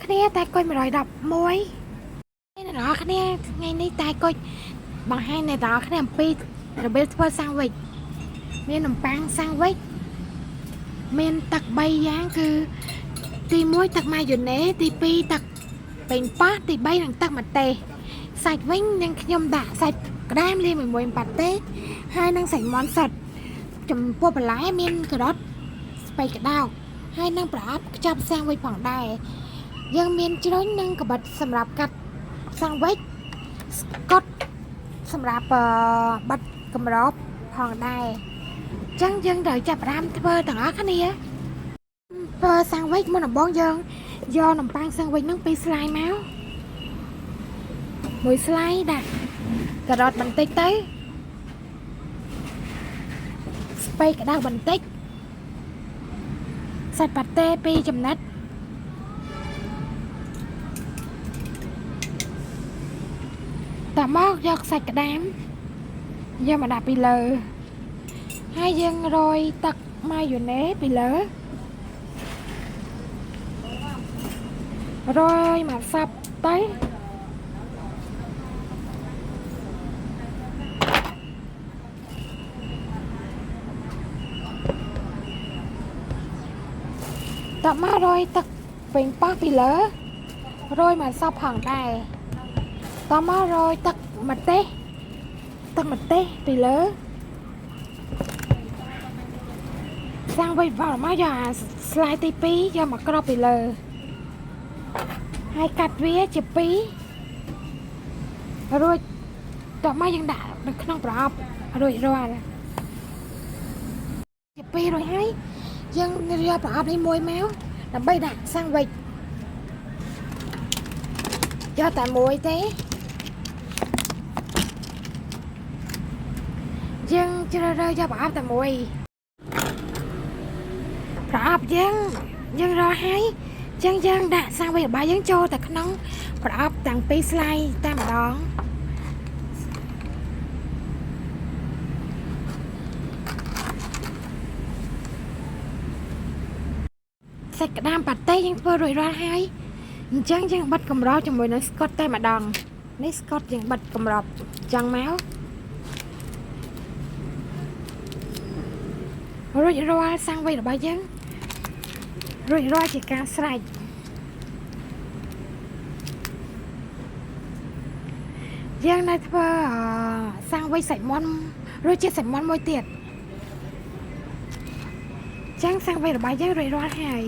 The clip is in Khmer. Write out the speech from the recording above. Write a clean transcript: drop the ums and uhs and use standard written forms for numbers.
គ្នាតែគុយ111អ្នកនរគ្នាថ្ងៃនេះតែគុយបង្ហាញអ្នកនរគ្នាអំពីរបៀបធ្វើសាំងវិចមាននំប៉័ងសាំងវិចមានទឹក3យ៉ាងគឺទី1ទឹកម៉ាយ៉ូណេសទី2ទឹកប៉េងប៉ោះទី3នឹងទឹកម្ទេសសាច់វិញនឹងខ្ញុំដាក់សាច់ក្តាមលាយមួយប៉ាតេហើយនឹងសាច់មាន់សុទ្ធចំពោះបន្លែមានការ៉ុតស្ពៃក្តោបហើយនឹងប្រអប់ខ្ចប់សាំងវិចផងដែរយើងមានជ្រុញនិងកាបិតសម្រាប់កាត់សាំងវិចស្កុតសម្រាប់បិទកម្របផងដែរអញ្ចឹងយើងត្រូវចាប់ផ្ដើមធ្វើទាំងអស់គ្នាធ្វើសាំងវិចមុនដំបូងយើងយកនំប៉័ងសាំងវិចនឹង2ស្លាយមក1ស្លាយដាក់ការ៉ុតបន្តិចទៅស្ពៃក្តៅបន្តិចសាច់ប៉ាតេ2ចំណិតតមកយកសាច់ក្តាមយកមកដាក់ពីលើហើយយើងរោយទឹកម៉ាយ៉ូណេសពីលើរោយមកសាប់ទៅតមករោយទឹកប៉េងប៉ោះពីលើរោយមកសាប់ផងដែរតមករោយទឹកម្ទេសពីលើសាំងវិចវល់មកយកស្លាយទី2យកមកក្របពីលើហើយកាត់វាជា2រួចតមកយើងដាក់នៅក្នុងប្រអប់រួចរាល់ជា2រួចហើយយើងយកប្រអប់នេះមួយមកដើម្បីដាក់សាំងវិចយកតែមួយទេយើងជ្រើសរើសយកប្រអប់តែមួយប្រអប់យើងរកហើយយើងដាក់សាំងវិចរបស់យើងចូលទៅក្នុងប្រអប់ទាំង2ស្លាយតែម្ដងសាច់ក្តាមប៉ាតេយើងធ្វើរួចរាល់ហើយអញ្ចឹងយើងបិទកម្របជាមួយនឹងស្កុតតែម្ដងនេះស្កុតយើងបិទកម្របអញ្ចឹងមករួចរាល់សាំងវិចរបស់យើងរួចរាល់ជាការស្រេចយើងនៅធ្វើសាំងវិចសាច់មាន់រួចជាសាច់មាន់មួយទៀតអញ្ចឹងសាំងវិចរបស់យើងរួចរាល់ហើយ